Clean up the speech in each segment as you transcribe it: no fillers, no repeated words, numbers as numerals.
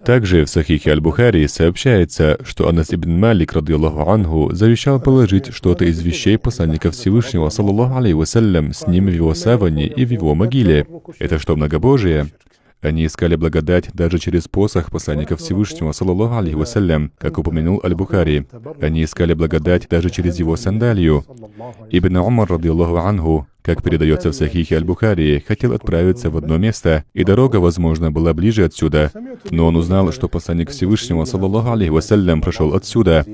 Также в Сахихе Аль-Бухари сообщается, что Анас ибн Малик, радийаллаху анху, завещал положить что-то из вещей посланника Всевышнего, саллаллаху алейхи вассалям, с ним в его саване и в его могиле. Это что, многобожие? Они искали благодать даже через посох посланника Всевышнего, саллаллаху алейхи вассалям, как упомянул Аль-Бухари. Они искали благодать даже через его сандалию. Ибн Умар, радийаллаху анху, как передается в Сахихе Аль-Бухари, хотел отправиться в одно место, и дорога, возможно, была ближе отсюда. Но он узнал, что посланник Всевышнего, саллаллаху алейхи вассалям, прошел отсюда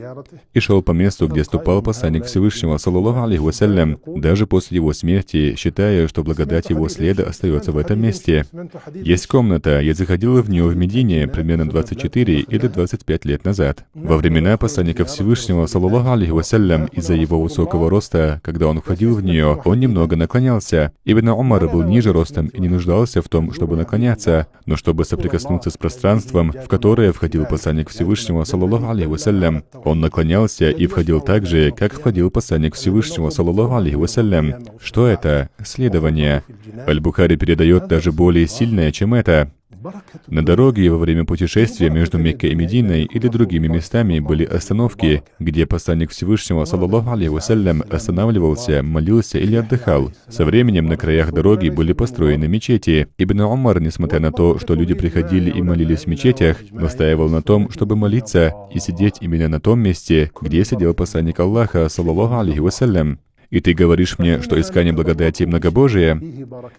и шел по месту, где ступал посланник Всевышнего, саллаллаху алейхи вассалям, даже после его смерти, считая, что благодать его следа остается в этом месте. Есть комната, я заходил в нее в Медине примерно 24 или 25 лет назад. Во времена посланника Всевышнего, саллаллаху алейхи вассалям, из-за его высокого роста, когда он входил в нее, он немного наклонялся. Ибн Умар был ниже ростом и не нуждался в том, чтобы наклоняться, но чтобы соприкоснуться с пространством, в которое входил посланник Всевышнего, саллаллаху алейхи вассалям, он наклонялся и входил так же, как входил посланник Всевышнего, саллаллаху алейхи вассалям. Что это? Следование. Аль-Бухари передает даже более сильное, чем это. На дороге во время путешествия между Меккой и Мединой или другими местами были остановки, где посланник Всевышнего, саллаллаху алейхи вассалям, останавливался, молился или отдыхал. Со временем на краях дороги были построены мечети. Ибн Умар, несмотря на то, что люди приходили и молились в мечетях, настаивал на том, чтобы молиться и сидеть именно на том месте, где сидел посланник Аллаха, саллаллаху алейхи вассалям. И ты говоришь мне, что искание благодати — многобожие?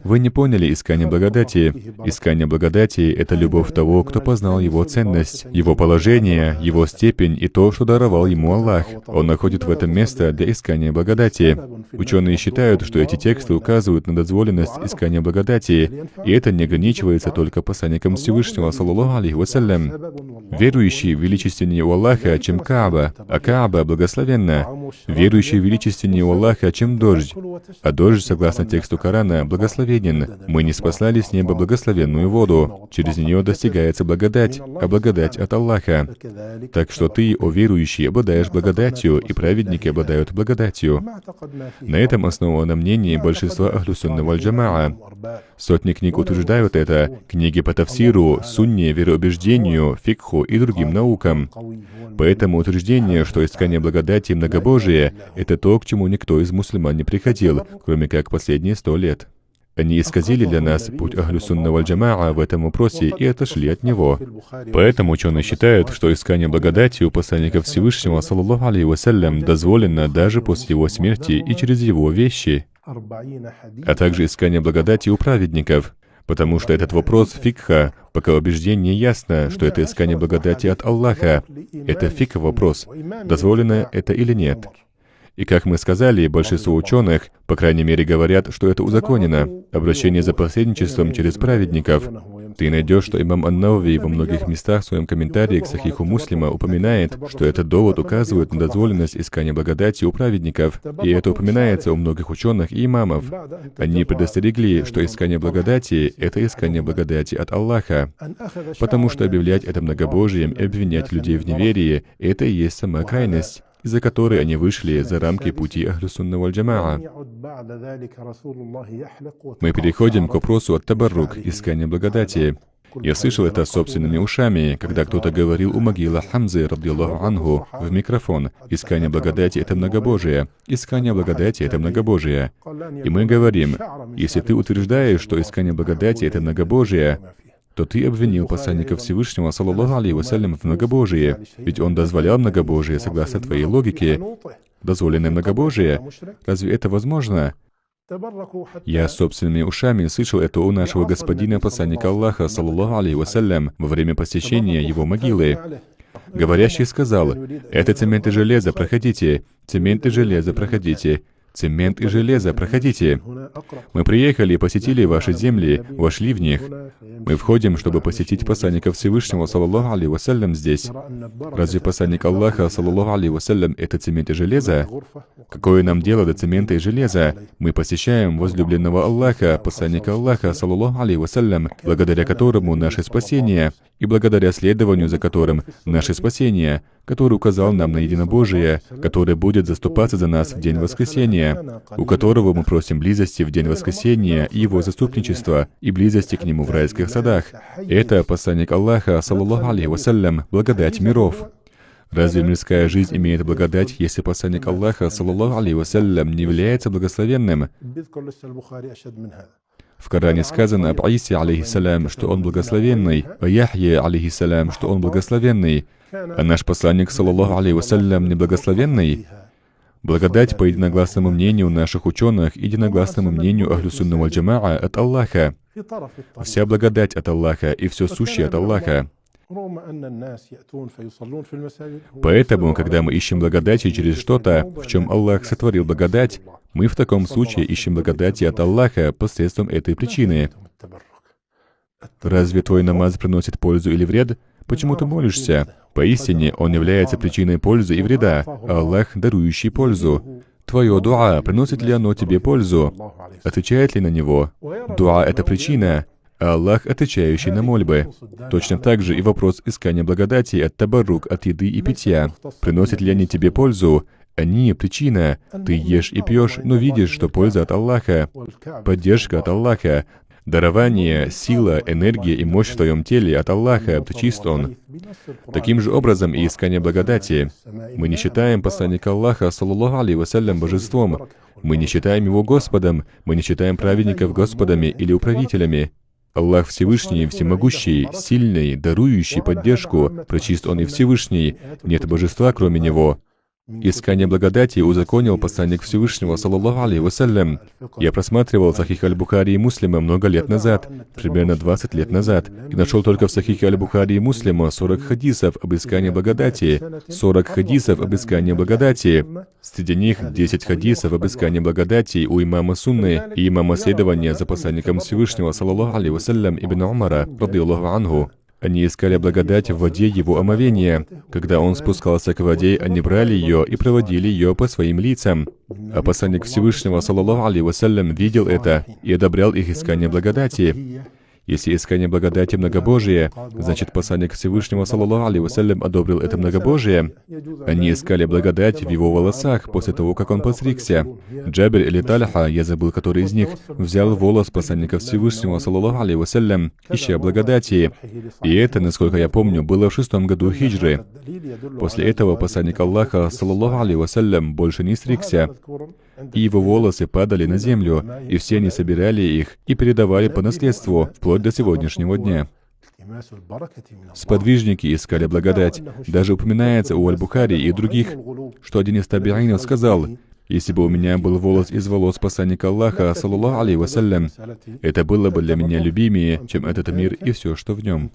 Вы не поняли искание благодати. Искание благодати — это любовь того, кто познал его ценность, его положение, его степень и то, что даровал ему Аллах. Он находит в этом место для искания благодати. Ученые считают, что эти тексты указывают на дозволенность искания благодати, и это не ограничивается только посланником Всевышнего, саллаллаху алейхи вассалям. Верующий величественнее у Аллаха, чем Кааба, а Кааба благословенна. Верующий величественнее у Аллаха, чем дождь. А дождь, согласно тексту Корана, благословенен. Мы не спаслали с неба благословенную воду. Через нее достигается благодать, а благодать от Аллаха. Так что ты, о верующий, обладаешь благодатью, и праведники обладают благодатью. На этом основано мнение большинства ахлю сунна валь джамаа. Сотни книг утверждают это, книги по тафсиру, сунне, вероубеждению, фикху и другим наукам. Поэтому утверждение, что искание благодати и многобожие — это то, к чему никто из мусульман не приходил, кроме как последние 100 лет. Они исказили для нас путь ахлю сунна валь джамаа в этом вопросе и отошли от него. Поэтому ученые считают, что искание благодати у посланника Всевышнего, саллаллаху алейхи вассалям, дозволено даже после его смерти и через его вещи, а также искание благодати у праведников. Потому что этот вопрос фикха, пока убеждение ясно, что это искание благодати от Аллаха. Это фикх вопрос, дозволено это или нет. И как мы сказали, большинство ученых, по крайней мере, говорят, что это узаконено. Обращение за посредничеством через праведников. Ты найдешь, что имам Ан-Навави во многих местах в своем комментарии к Сахиху Муслима упоминает, что этот довод указывает на дозволенность искания благодати у праведников. И это упоминается у многих ученых и имамов. Они предостерегли, что искание благодати — это искание благодати от Аллаха. Потому что объявлять это многобожием и обвинять людей в неверии — это и есть сама крайность, из-за которой они вышли за рамки пути ахлю сунна валь джамаа. Мы переходим к вопросу от табаррук, искания благодати. Я слышал это собственными ушами, когда кто-то говорил у могилы Хамзы, радийаллаху анху, в микрофон: «Искание благодати — это многобожие. Искание благодати — это многобожие». И мы говорим: если ты утверждаешь, что искание благодати — это многобожие, то ты обвинил посланника Всевышнего, саллаллаху алейхи вассалям, в многобожии. Ведь он дозволял многобожие, согласно твоей логике. Дозволенное многобожие? Разве это возможно? Я собственными ушами слышал это у нашего господина, посланника Аллаха, саллаллаху алейхи вассалям, во время посещения его могилы. Говорящий сказал: «Это цемент и железо, проходите. Цемент и железо, проходите. Цемент и железо, проходите. Мы приехали и посетили ваши земли, вошли в них. Мы входим, чтобы посетить посланника Всевышнего, саллаллаху алейхи вассалям, здесь. Разве посланник Аллаха, саллаллаху алейхи вассалям, это цемент и железо? Какое нам дело до цемента и железа? Мы посещаем возлюбленного Аллаха, посланника Аллаха, саллаллаху алейхи вассалям, благодаря которому наше спасение, и благодаря следованию за которым наше спасение, который указал нам на единобожие, который будет заступаться за нас в день воскресения, у которого мы просим близости в день воскресения и Его заступничества и близости к Нему в райских садах. Это посланник Аллаха, саллаллаху алейхи вассалям, благодать миров. Разве мирская жизнь имеет благодать, если посланник Аллаха, саллаллаху алейхи вассалям, не является благословенным? В Коране сказано об Исе, алейхиссалям, что он благословенный, о Яхье, алейхиссалям, что он благословенный, а наш посланник, саллаллаху алейхи вассалям, не благословенный. Благодать, по единогласному мнению наших ученых, единогласному мнению Ахлю Сунна валь Джамаа, от Аллаха. Вся благодать от Аллаха и все сущее от Аллаха. Поэтому, когда мы ищем благодати через что-то, в чем Аллах сотворил благодать, мы в таком случае ищем благодати от Аллаха посредством этой причины. Разве твой намаз приносит пользу или вред? Почему ты молишься? Поистине, он является причиной пользы и вреда, а Аллах, дарующий пользу. Твое дуа, приносит ли оно тебе пользу? Отвечает ли на него? Дуа — это причина, а Аллах, отвечающий на мольбы. Точно так же и вопрос искания благодати от табаррук, от еды и питья. Приносят ли они тебе пользу? Они — причина. Ты ешь и пьешь, но видишь, что польза от Аллаха, поддержка от Аллаха, дарование, сила, энергия и мощь в твоем теле от Аллаха, чист Он. Таким же образом и искание благодати. Мы не считаем посланника Аллаха, саллаллаху алейхи вассалям, божеством. Мы не считаем его Господом. Мы не считаем праведников Господами или управителями. Аллах Всевышний, Всемогущий, Сильный, дарующий поддержку, пречист Он и Всевышний, нет божества, кроме Него. Искание благодати узаконил посланник Всевышнего, саллаллаху алейхи вассалям. Я просматривал Сахих аль-Бухари и Муслима много лет назад, примерно 20 лет назад, и нашел только в Сахихе аль-Бухари и Муслима 40 хадисов об искании благодати, 40 хадисов об искании благодати. Среди них 10 хадисов об искании благодати у имама Сунны и имама следования за посланником Всевышнего, саллаллаху алейхи вассалям, ибн Умара, радийаллаху анху. Они искали благодать в воде его омовения. Когда он спускался к воде, они брали ее и проводили ее по своим лицам. А посланник Всевышнего, саллаллаху алейхи вассалям, видел это и одобрял их искание благодати. Если искание благодати многобожие, значит посланник Всевышнего, саллаллаху алейхи вассалям, одобрил это многобожие. Они искали благодать в его волосах после того, как он постригся. Джабир или Тальха, я забыл, который из них, взял волос посланника Всевышнего, саллаллаху алейхи вассалям, ища благодати. И это, насколько я помню, было в 6-м году хиджры. После этого посланник Аллаха, саллаллаху алейхи вассалям, больше не стригся. И его волосы падали на землю, и все они собирали их и передавали по наследству, вплоть до сегодняшнего дня. Сподвижники искали благодать. Даже упоминается у Аль-Бухари и других, что один из табиинов сказал: «Если бы у меня был волос из волос посланника Аллаха, саллаллаху алейхи вассалям, это было бы для меня любимее, чем этот мир и все, что в нем».